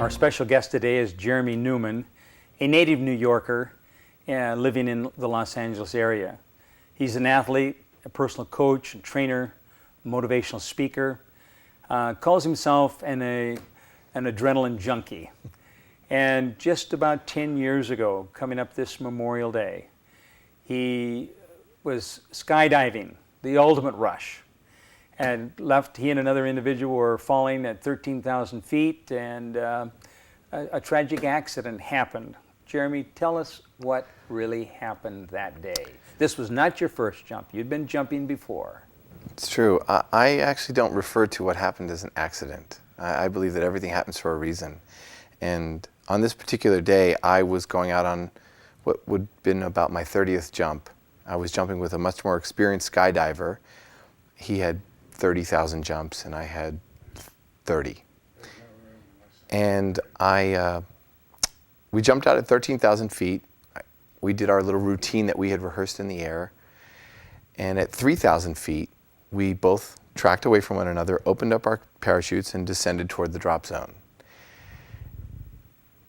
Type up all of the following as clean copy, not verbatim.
Our special guest today is Jeremy Newmann, a native New Yorker living in the Los Angeles area. He's an athlete, a personal coach, and trainer, motivational speaker, calls himself an adrenaline junkie. And just about 10 years ago, coming up this Memorial Day, he was skydiving, the ultimate rush, and he and another individual were falling at 13,000 feet, and a tragic accident happened. Jeremy, tell us what really happened that day. This was not your first jump. You'd been jumping before. It's true. I actually don't refer to what happened as an accident. I believe that everything happens for a reason. And on this particular day, I was going out on what would have been about my 30th jump. I was jumping with a much more experienced skydiver. He had 30,000 jumps and I had 30. And we jumped out at 13,000 feet. We did our little routine that we had rehearsed in the air. And at 3,000 feet, we both tracked away from one another, opened up our parachutes, and descended toward the drop zone.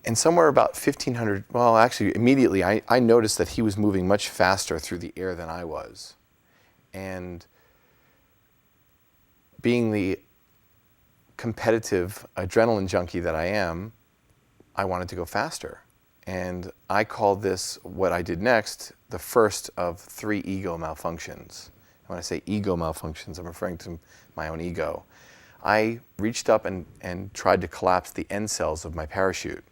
And somewhere about 1,500, well, actually, immediately, I noticed that he was moving much faster through the air than I was. And being the competitive adrenaline junkie that I am, I wanted to go faster. And I called this, what I did next, the first of 3 ego malfunctions. And when I say ego malfunctions, I'm referring to my own ego. I reached up and tried to collapse the end cells of my parachute.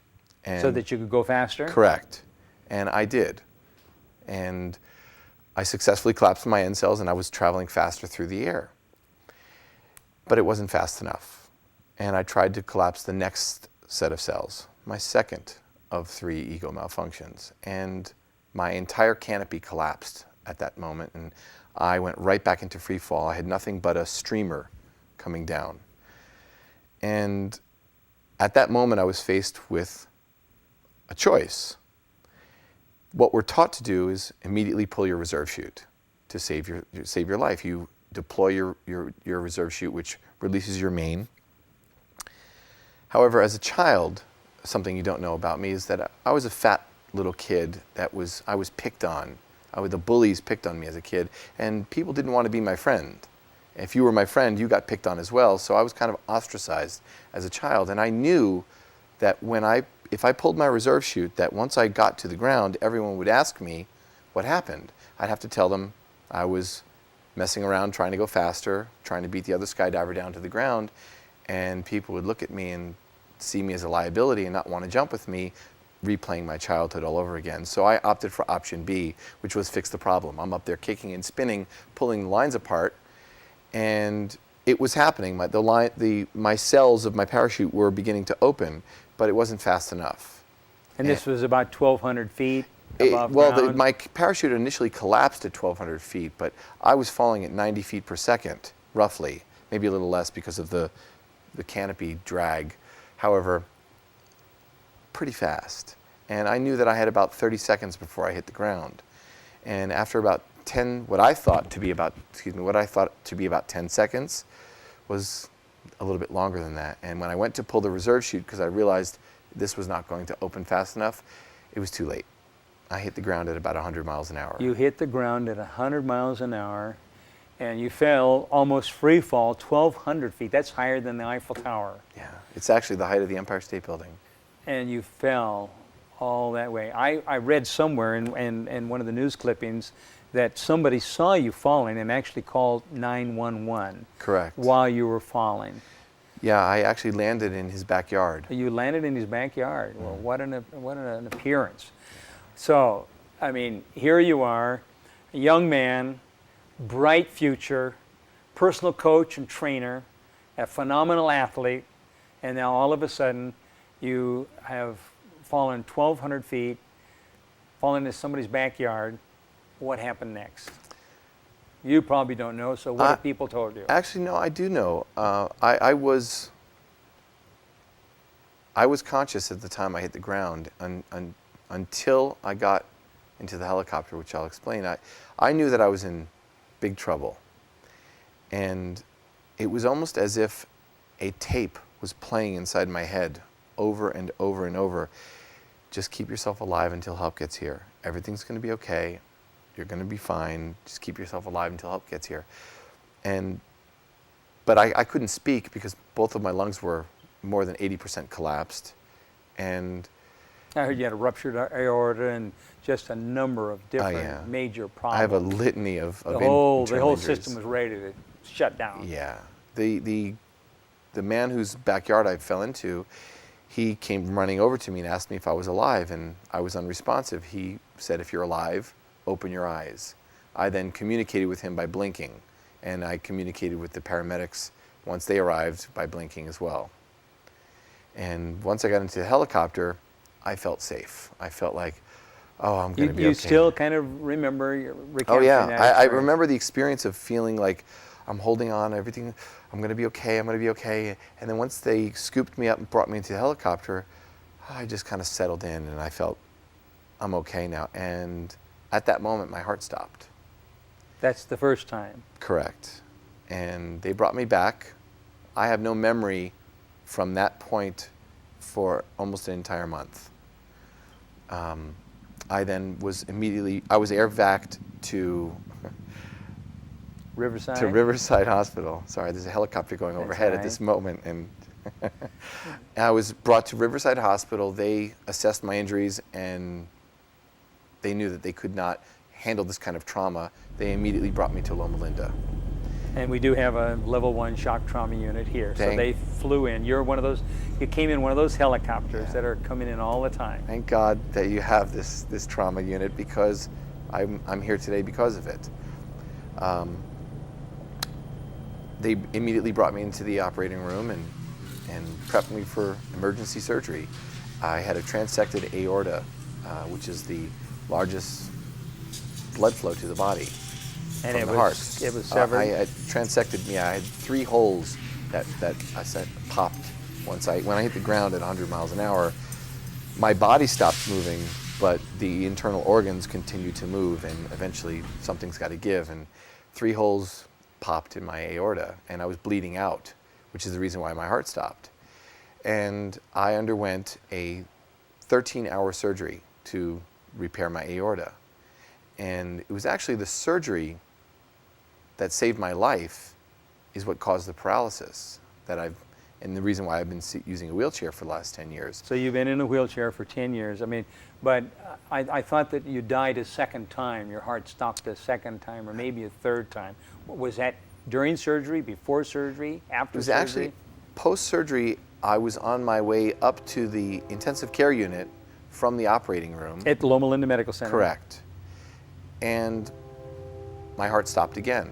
And so that you could go faster? Correct. And I did. And I successfully collapsed my end cells, and I was traveling faster through the air. But it wasn't fast enough. And I tried to collapse the next set of cells, my second of 3 ego malfunctions. And my entire canopy collapsed at that moment, and I went right back into free fall. I had nothing but a streamer coming down. And at that moment, I was faced with a choice. What we're taught to do is immediately pull your reserve chute to save your life. You deploy your reserve chute, which releases your main. However, as a child, something you don't know about me is that I was a fat little kid I was picked on. The bullies picked on me as a kid, and people didn't want to be my friend. If you were my friend, you got picked on as well, so I was kind of ostracized as a child. And I knew that if I pulled my reserve chute, that once I got to the ground, everyone would ask me what happened. I'd have to tell them I was messing around, trying to go faster, trying to beat the other skydiver down to the ground, and people would look at me and see me as a liability and not want to jump with me, replaying my childhood all over again. So I opted for option B, which was fix the problem. I'm up there kicking and spinning, pulling the lines apart, and it was happening. My cells of my parachute were beginning to open, but it wasn't fast enough. And this was about 1,200 feet above ground? My parachute initially collapsed at 1,200 feet, but I was falling at 90 feet per second, roughly, maybe a little less because of the canopy drag. However, pretty fast. And I knew that I had about 30 seconds before I hit the ground. And after about what I thought to be about 10 seconds was a little bit longer than that. And when I went to pull the reserve chute, because I realized this was not going to open fast enough, it was too late. I hit the ground at about 100 miles an hour. You hit the ground at 100 miles an hour, and you fell almost free fall, 1,200 feet. That's higher than the Eiffel Tower. Yeah, it's actually the height of the Empire State Building. And you fell all that way. I read somewhere in one of the news clippings that somebody saw you falling and actually called 911. Correct. While you were falling. Yeah, I actually landed in his backyard. You landed in his backyard. Well, what an appearance. So, I mean, here you are, a young man, bright future, personal coach and trainer, a phenomenal athlete, and now all of a sudden you have fallen 1,200 feet, fallen into somebody's backyard. What happened next? You probably don't know, so what have people told you? Actually, no, I do know. I was conscious at the time I hit the ground until I got into the helicopter, which I'll explain. I knew that I was in big trouble. And it was almost as if a tape was playing inside my head over and over and over, just keep yourself alive until help gets here. Everything's going to be okay. You're going to be fine. Just keep yourself alive until help gets here. But I couldn't speak because both of my lungs were more than 80% collapsed. And I heard you had a ruptured aorta and just a number of different major problems. I have a litany of the whole injuries. system was ready to shut down. Yeah. The man whose backyard I fell into, he came running over to me and asked me if I was alive, and I was unresponsive. He said, "If you're alive, open your eyes." I then communicated with him by blinking, and I communicated with the paramedics once they arrived by blinking as well. And once I got into the helicopter, I felt safe. I felt like, oh, I'm going to be okay. You still kind of remember your Oh yeah, that I remember the experience of feeling like I'm holding on, everything, I'm going to be okay, I'm going to be okay. And then once they scooped me up and brought me into the helicopter, I just kind of settled in and I felt I'm okay now. And at that moment, my heart stopped. That's the first time. Correct. And they brought me back. I have no memory from that point for almost an entire month. I then was I was air vac'd to Riverside Hospital. Sorry, there's a helicopter going overhead at this moment. And I was brought to Riverside Hospital. They assessed my injuries and they knew that they could not handle this kind of trauma. They immediately brought me to Loma Linda. And we do have a level 1 shock trauma unit here. So they flew in. You came in one of those helicopters that are coming in all the time. Thank God that you have this trauma unit, because I'm here today because of it. They immediately brought me into the operating room and prepped me for emergency surgery. I had a transected aorta, which is the largest blood flow to the body. And it was severed? I transected me. I had 3 holes that I said popped when I hit the ground at 100 miles an hour. My body stopped moving, but the internal organs continued to move, and eventually something's got to give. And 3 holes popped in my aorta, and I was bleeding out, which is the reason why my heart stopped. And I underwent a 13-hour surgery to repair my aorta. And it was actually the surgery that saved my life is what caused the paralysis and the reason why I've been using a wheelchair for the last 10 years. So you've been in a wheelchair for 10 years. I mean, but I thought that you died a second time. Your heart stopped a second time, or maybe a third time. Was that during surgery, before surgery, after surgery? It was actually post-surgery. I was on my way up to the intensive care unit from the operating room. At the Loma Linda Medical Center. Correct. And my heart stopped again.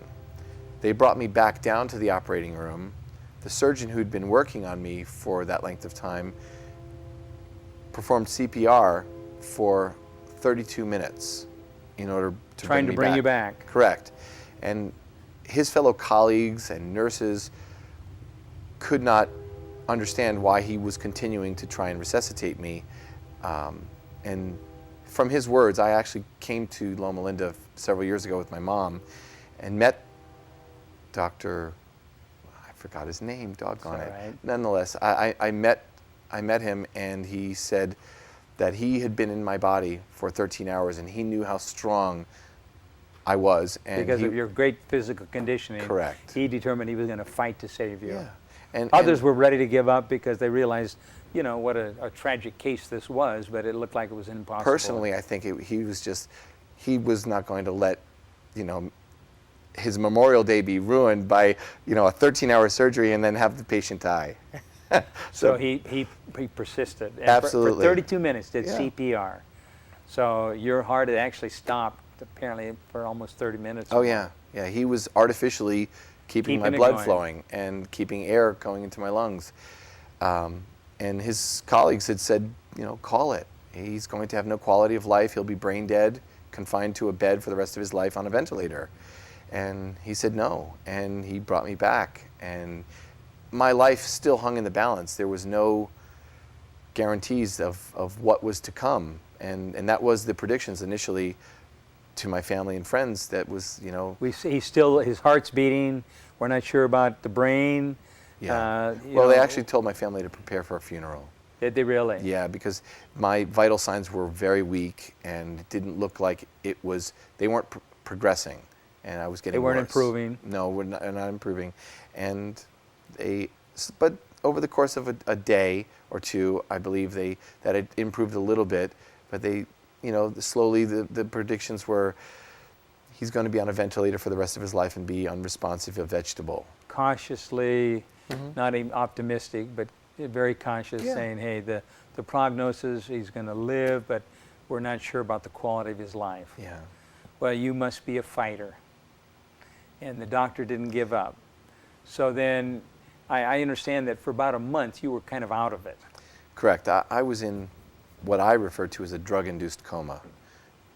They brought me back down to the operating room. The surgeon who'd been working on me for that length of time performed CPR for 32 minutes in order to trying to bring you back. Correct. And his fellow colleagues and nurses could not understand why he was continuing to try and resuscitate me. And from his words, I actually came to Loma Linda several years ago with my mom and met Dr. I forgot his name, doggone it. Right. Nonetheless, I met him, and he said that he had been in my body for 13 hours and he knew how strong I was. And because of your great physical conditioning. Correct. He determined he was going to fight to save you. Yeah. And others were ready to give up because they realized, you know, what a tragic case this was, but it looked like it was impossible. Personally, I think he was not going to let, his Memorial Day be ruined by, a 13-hour surgery and then have the patient die. So he persisted. And absolutely. For 32 minutes did CPR. So your heart had actually stopped apparently for almost 30 minutes. Oh yeah, yeah. He was artificially keeping my blood flowing and keeping air going into my lungs. And his colleagues had said, call it. He's going to have no quality of life. He'll be brain dead, confined to a bed for the rest of his life on a ventilator. And he said no, and he brought me back. And my life still hung in the balance. There was no guarantees of what was to come. And that was the predictions initially to my family and friends. That was, We see his heart's beating. We're not sure about the brain. Yeah. Well, they actually told my family to prepare for a funeral. Did they really? Yeah, because my vital signs were very weak, and it didn't look like they weren't progressing, and I was getting They weren't worse. improving. No, they're not improving. And but over the course of a day or two, I believe that it improved a little bit, but slowly the predictions were he's going to be on a ventilator for the rest of his life and be unresponsive, a vegetable. Cautiously, not even optimistic, but very conscious, saying, hey, the prognosis, he's going to live, but we're not sure about the quality of his life. Yeah. Well, you must be a fighter. And the doctor didn't give up. So then I understand that for about a month you were kind of out of it. Correct. I was in what I refer to as a drug-induced coma.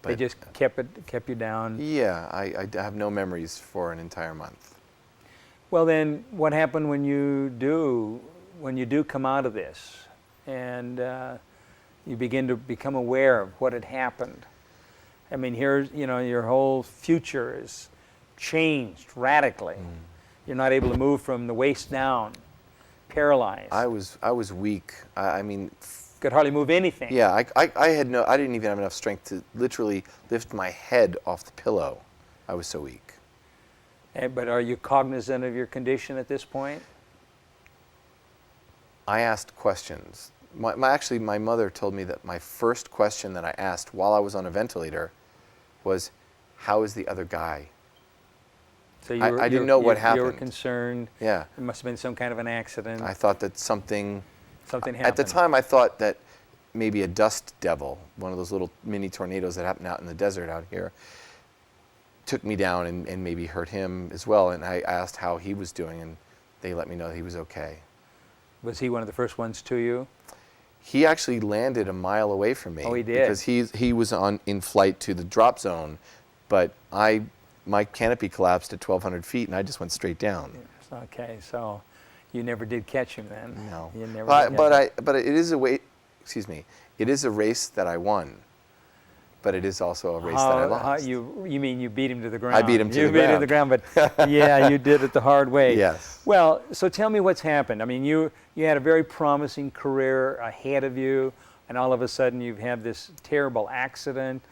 They just kept you down. Yeah, I have no memories for an entire month. Well, then what happened when you do come out of this and you begin to become aware of what had happened? I mean, here's, your whole future is changed radically. You're not able to move from the waist down, paralyzed. I was weak. I mean, could hardly move anything. yeah, I didn't even have enough strength to literally lift my head off the pillow. I was so weak. But are you cognizant of your condition at this point? I asked questions. Actually, my mother told me that my first question that I asked while I was on a ventilator was, how is the other guy? So I didn't know what happened. You were concerned. Yeah. It must have been some kind of an accident. I thought that something happened. At the time, I thought that maybe a dust devil, one of those little mini tornadoes that happen out in the desert out here, took me down and maybe hurt him as well. And I asked how he was doing, and they let me know he was okay. Was he one of the first ones to you? He actually landed a mile away from me. Oh, he did? Because he was in flight to the drop zone, but my canopy collapsed at 1,200 feet, and I just went straight down. Okay, so you never did catch him then. No. You never. But it is a way. Excuse me. It is a race that I won, but it is also a race that I lost. You mean you beat him to the ground? I beat him to the ground. You beat him to the ground, but yeah, you did it the hard way. Yes. Well, so tell me what's happened. I mean, you had a very promising career ahead of you, and all of a sudden you've had this terrible accident.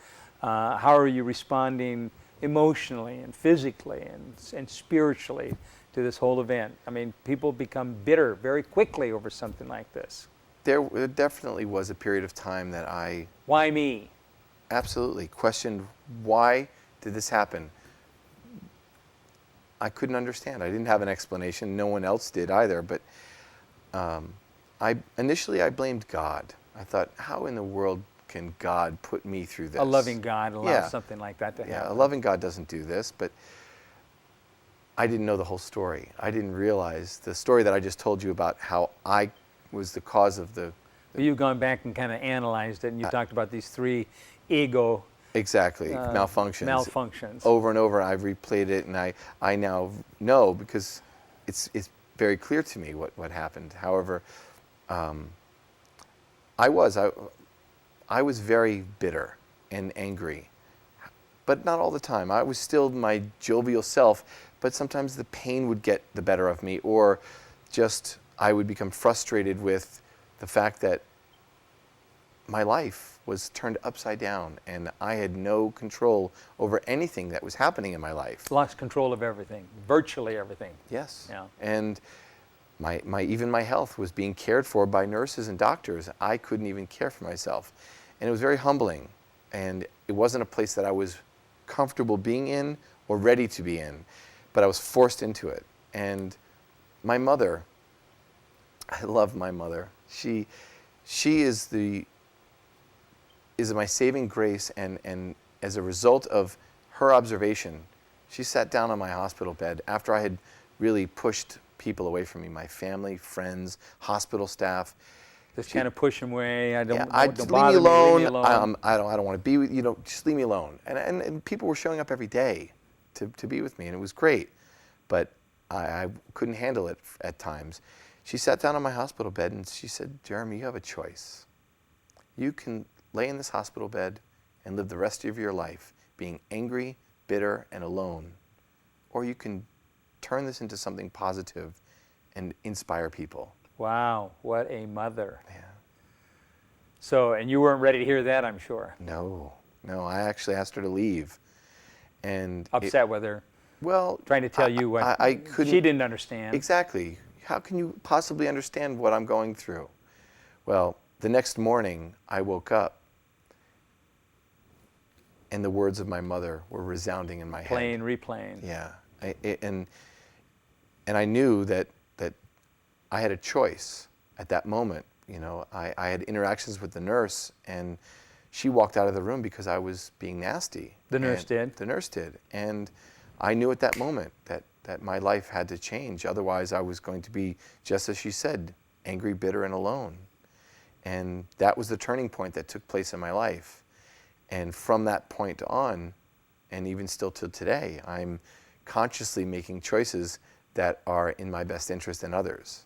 How are you responding emotionally and physically and spiritually to this whole event? I mean, people become bitter very quickly over something like this. There definitely was a period of time that I Why me? absolutely questioned, why did this happen? I couldn't understand. I didn't have an explanation. No one else did either. But initially I blamed God. I thought, how in the world can God put me through this? A loving God allows something like that to happen. Yeah, a loving God doesn't do this, but I didn't know the whole story. I didn't realize the story that I just told you about how I was the cause of the... But you've gone back and kind of analyzed it, and you talked about these three ego... Exactly, malfunctions. Malfunctions. Over and over, I've replayed it, and I now know, because it's very clear to me what happened. However, I was very bitter and angry, but not all the time. I was still my jovial self, but sometimes the pain would get the better of me, or just I would become frustrated with the fact that my life was turned upside down and I had no control over anything that was happening in my life. Lost control of everything, virtually everything. Yes. Yeah. And even my health was being cared for by nurses and doctors. I couldn't even care for myself. And it was very humbling. And it wasn't a place that I was comfortable being in or ready to be in, but I was forced into it. And my mother, I love my mother. She is my saving grace, and as a result of her observation, she sat down on my hospital bed after I had really pushed people away from me, my family, friends, hospital staff. Just kind of push them away. Don't leave bother me alone. Leave me alone. I don't want to be with you. Just leave me alone. And people were showing up every day to be with me, and it was great. But I couldn't handle it at times. She sat down on my hospital bed and she said, "Jeremy, you have a choice. You can lay in this hospital bed and live the rest of your life being angry, bitter, and alone, or you can turn this into something positive and inspire people." Wow, what a mother. Yeah. So, and you weren't ready to hear that, I'm sure. No, no, I actually asked her to leave. And Upset with her, well, trying to tell you what I couldn't. she didn't understand. Exactly. How can you possibly understand what I'm going through? Well, the next morning I woke up and the words of my mother were resounding in my head. Playing, replaying. Yeah. And I knew that I had a choice at that moment. You know, I had interactions with the nurse, and she walked out of the room because I was being nasty. The nurse did? The nurse did. And I knew at that moment that my life had to change. Otherwise, I was going to be, just as she said, angry, bitter, and alone. And that was the turning point that took place in my life. And from that point on, and even still till today, I'm consciously making choices that are in my best interest and others.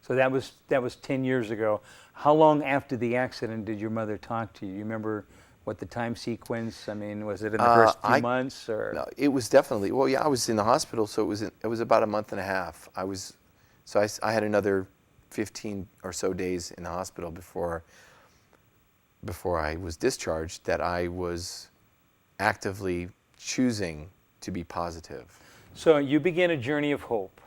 So that was 10 years ago. How long after the accident did your mother talk to you? You remember what the time sequence? I mean, was it in the first few months, or? No, it was definitely. Well, yeah, I was in the hospital, so it was about a month and a half. I had another 15 or so days in the hospital before I was discharged. That I was actively choosing to be positive. So you begin a journey of hope.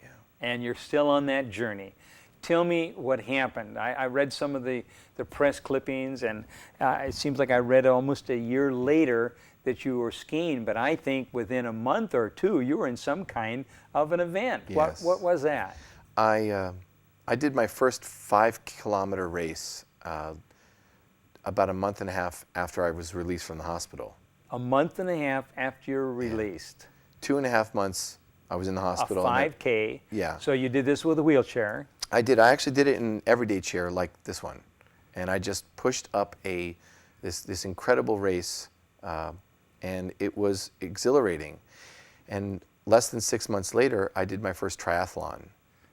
Yeah. And you're still on that journey. Tell me what happened. I read some of the press clippings, and it seems like I read almost a year later that you were skiing, but I think within a month or two you were in some kind of an event. Yes. What was that? I did my first 5-kilometer race about a month and a half after I was released from the hospital. A month and a half after you're released. 2.5 months I was in the hospital. A 5K. Yeah. So you did this with a wheelchair. I did. I actually did it in an everyday chair like this one, and I just pushed up this incredible race, and it was exhilarating. And less than 6 months later, I did my first triathlon.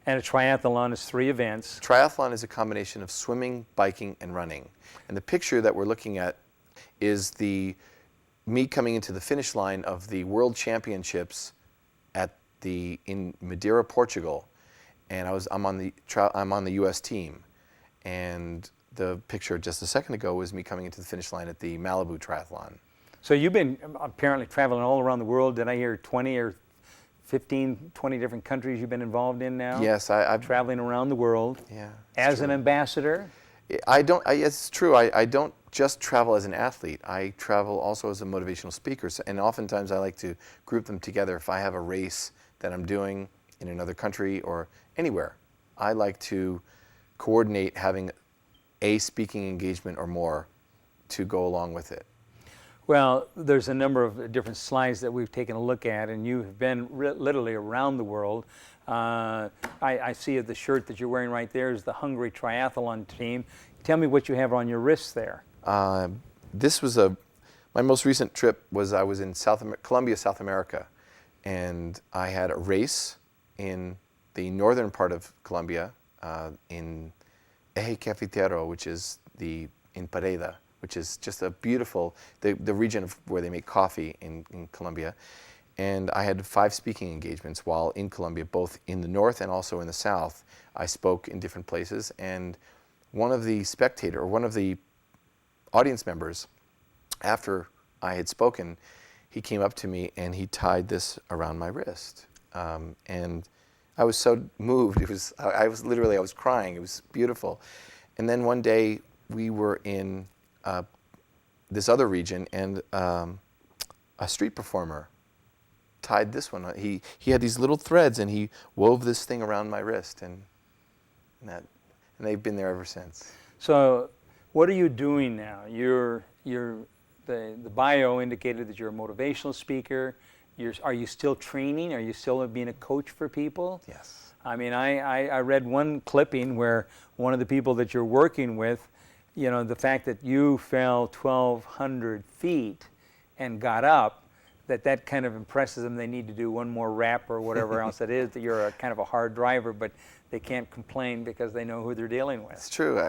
And a triathlon is 3 events. Triathlon is a combination of swimming, biking, and running. And the picture that we're looking at is me coming into the finish line of the World Championships in Madeira, Portugal, and I'm on the U.S. team, and the picture just a second ago was me coming into the finish line at the Malibu Triathlon. So you've been apparently traveling all around the world. Did I hear 20 or 15, 20 different countries you've been involved in now? Yes, I've traveling around the world. Yeah. As an ambassador. It's true. I don't just travel as an athlete. I travel also as a motivational speaker, and oftentimes I like to group them together. If I have a race that I'm doing in another country or anywhere, I like to coordinate having a speaking engagement or more to go along with it. Well, there's a number of different slides that we've taken a look at, and you have been literally around the world. I see the shirt that you're wearing right there is the Hungary Triathlon team. Tell me what you have on your wrists there. This was my most recent trip was I was in Colombia, South America, and I had a race in the northern part of Colombia, in Eje Cafetero, which is in Pareda, which is just a beautiful, the region where they make coffee in Colombia. And I had 5 speaking engagements while in Colombia, both in the north and also in the south. I spoke in different places, and one of the audience members, after I had spoken, he came up to me and he tied this around my wrist. And I was so moved. I was crying. It was beautiful. And then one day we were in this other region, and a street performer tied this one on. He had these little threads, and he wove this thing around my wrist, and they've been there ever since. So, what are you doing now? The bio indicated that you're a motivational speaker. Are you still training? Are you still being a coach for people? Yes. I mean, I read one clipping where one of the people that you're working with, the fact that you fell 1,200 feet and got up, that kind of impresses them. They need to do one more rap or whatever else it is, that you're a kind of a hard driver, but they can't complain because they know who they're dealing with. It's true.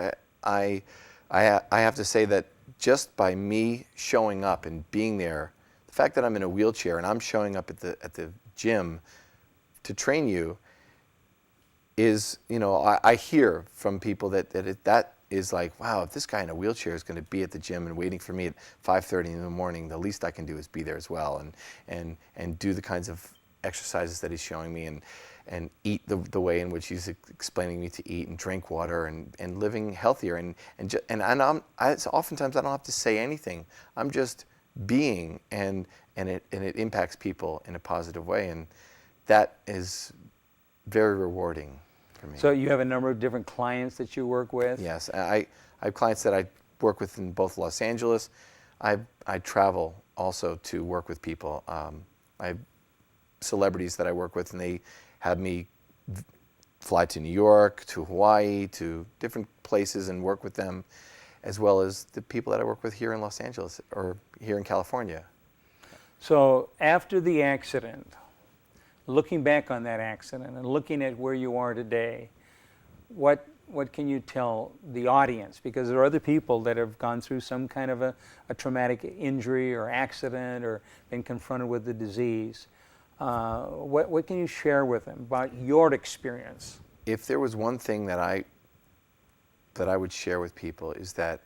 I have to say that just by me showing up and being there, the fact that I'm in a wheelchair and I'm showing up at the gym to train you is, I hear from people that is like, wow, if this guy in a wheelchair is going to be at the gym and waiting for me at 5:30 in the morning, the least I can do is be there as well, and do the kinds of exercises that he's showing me, and eat the way in which he's explaining me to eat, and drink water, and living healthier, and oftentimes I don't have to say anything. I'm just being, and it impacts people in a positive way, and that is very rewarding for me. So you have a number of different clients that you work with? Yes, I have clients that I work with in both Los Angeles. I travel also to work with people. I have celebrities that I work with, and they have me fly to New York, to Hawaii, to different places and work with them, as well as the people that I work with here in Los Angeles or here in California. So after the accident, looking back on that accident and looking at where you are today, what can you tell the audience? Because there are other people that have gone through some kind of a traumatic injury or accident or been confronted with the disease. What can you share with them about your experience? If there was one thing that I would share with people, is that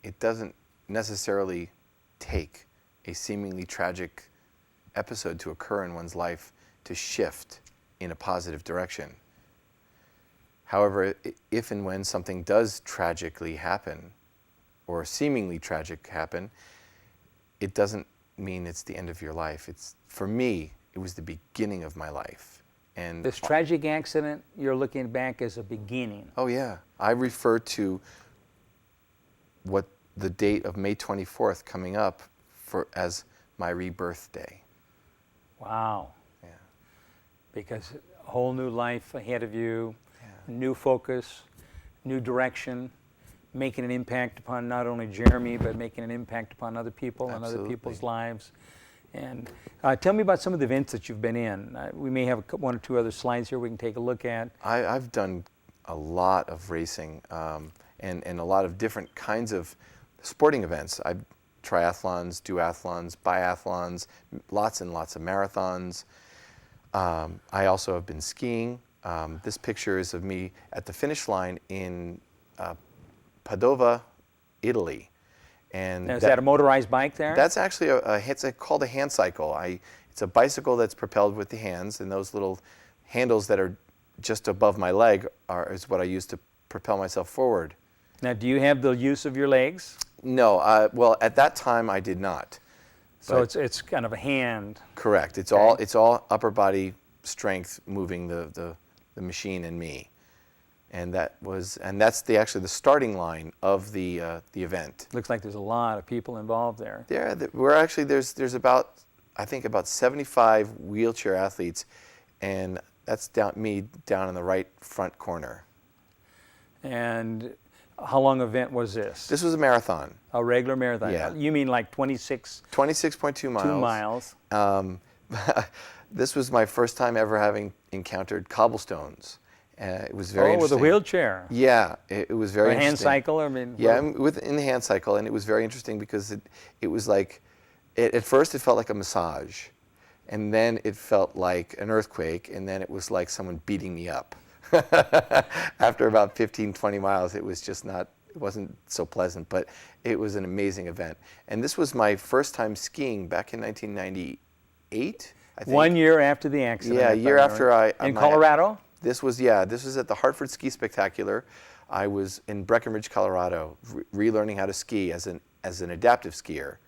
it doesn't necessarily take a seemingly tragic episode to occur in one's life to shift in a positive direction. However, if and when something does tragically happen, or seemingly tragic happen, it doesn't mean it's the end of your life. For me, it was the beginning of my life. And this tragic accident, you're looking back as a beginning. Oh yeah, I refer to what the date of May 24th coming up as my rebirth day. Wow. Yeah. Because a whole new life ahead of you, Yeah. new focus, new direction, making an impact upon not only Jeremy, but making an impact upon other people and other people's lives. And tell me about some of the events that you've been in. We may have one or two other slides here we can take a look at. I've done a lot of racing and a lot of different kinds of sporting events. I've triathlons, duathlons, biathlons, lots and lots of marathons. I also have been skiing. This picture is of me at the finish line in Padova, Italy. And now, is that a motorized bike there? That's actually it's called a hand cycle. It's a bicycle that's propelled with the hands, and those little handles that are just above my leg is what I use to propel myself forward. Now, do you have the use of your legs? No. Well, at that time I did not. So it's kind of a hand. Correct. It's all upper body strength moving the machine and me. And that's actually the starting line of the event. Looks like there's a lot of people involved there. Yeah, there's about, I think, about 75 wheelchair athletes, and that's me down in the right front corner. And how long event was this? This was a marathon. A regular marathon? Yeah. You mean like 26.2 miles. 2 miles. This was my first time ever having encountered cobblestones. It was very interesting. With a wheelchair. Yeah, it was very interesting. A hand cycle? I mean, yeah, in the hand cycle, and it was very interesting because it was like, at first it felt like a massage, and then it felt like an earthquake, and then it was like someone beating me up. After about 15, 20 miles, it wasn't so pleasant, but it was an amazing event. And this was my first time skiing back in 1998, I think. 1 year after the accident. Yeah, a year after In Colorado? This was at the Hartford Ski Spectacular. I was in Breckenridge, Colorado, relearning how to ski as an adaptive skier.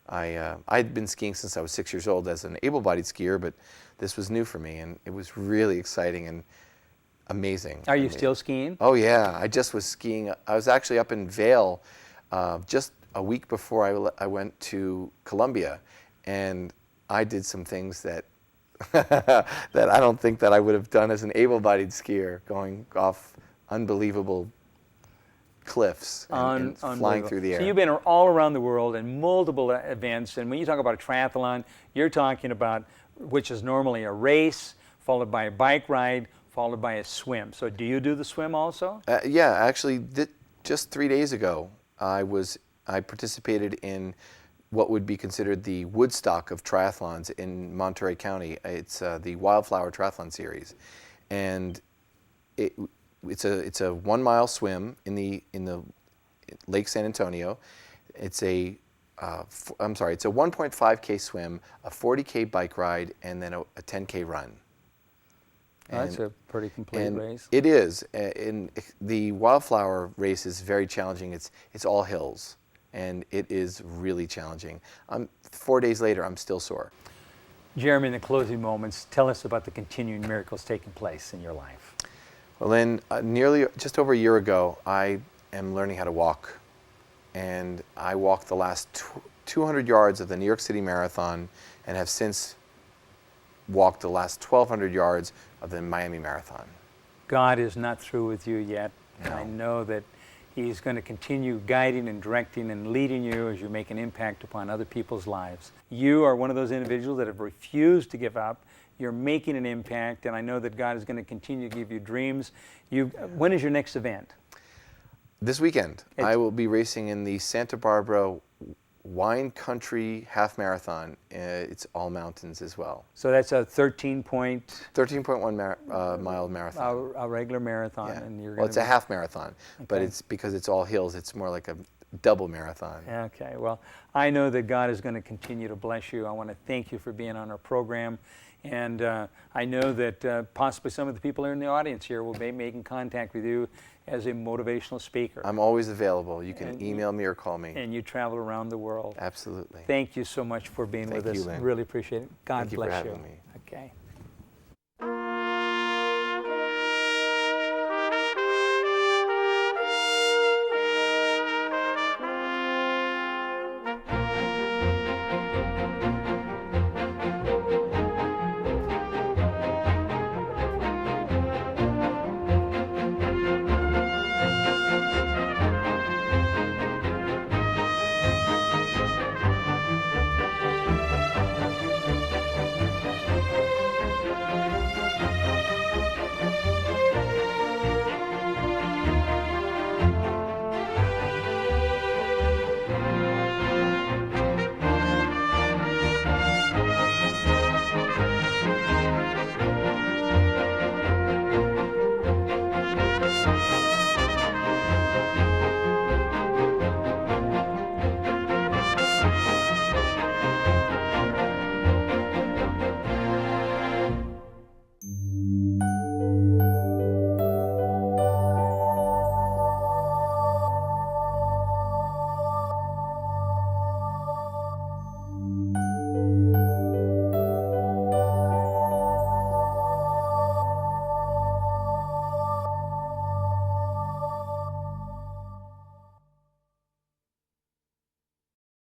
I'd been skiing since I was 6 years old as an able-bodied skier, but this was new for me, and it was really exciting and amazing. Are you still skiing? Oh yeah, I just was skiing. I was actually up in Vail just a week before I went to Columbia, and I did some things that that I don't think that I would have done as an able-bodied skier, going off unbelievable cliffs and flying through the air. So you've been all around the world in multiple events, and when you talk about a triathlon, you're talking about, which is normally a race, followed by a bike ride, followed by a swim. So do you do the swim also? Yeah, actually, just 3 days ago, I participated in what would be considered the Woodstock of triathlons in Monterey County. It's the Wildflower Triathlon Series. And it's a 1 mile swim in the Lake San Antonio. It's a it's a 1.5K swim, a 40K bike ride, and then a 10K run. That's a pretty complete race. It is. And the Wildflower race is very challenging. It's all hills, and it is really challenging. 4 days later, I'm still sore. Jeremy, in the closing moments, tell us about the continuing miracles taking place in your life. Well, Lynn, just over a year ago, I am learning how to walk. And I walked the last 200 yards of the New York City Marathon and have since walked the last 1,200 yards of the Miami Marathon. God is not through with you yet. No. I know that He's going to continue guiding and directing and leading you as you make an impact upon other people's lives. You are one of those individuals that have refused to give up. You're making an impact, and I know that God is going to continue to give you dreams. When is your next event? This weekend, I will be racing in the Santa Barbara Wine Country Half Marathon. It's all mountains as well. So that's a 13.1 mile marathon. A regular marathon. Yeah. And you're Well, it's a half marathon, but Okay. it's because it's all hills. It's more like a double marathon. Okay, well, I know that God is going to continue to bless you. I want to thank you for being on our program. And I know that possibly some of the people here in the audience here will be making contact with you as a motivational speaker. I'm always available. You can email me or call me. And you travel around the world. Absolutely. Thank you so much for being with us. Thank you, Lynn. Really appreciate it. God Thank you for bless having me. Okay.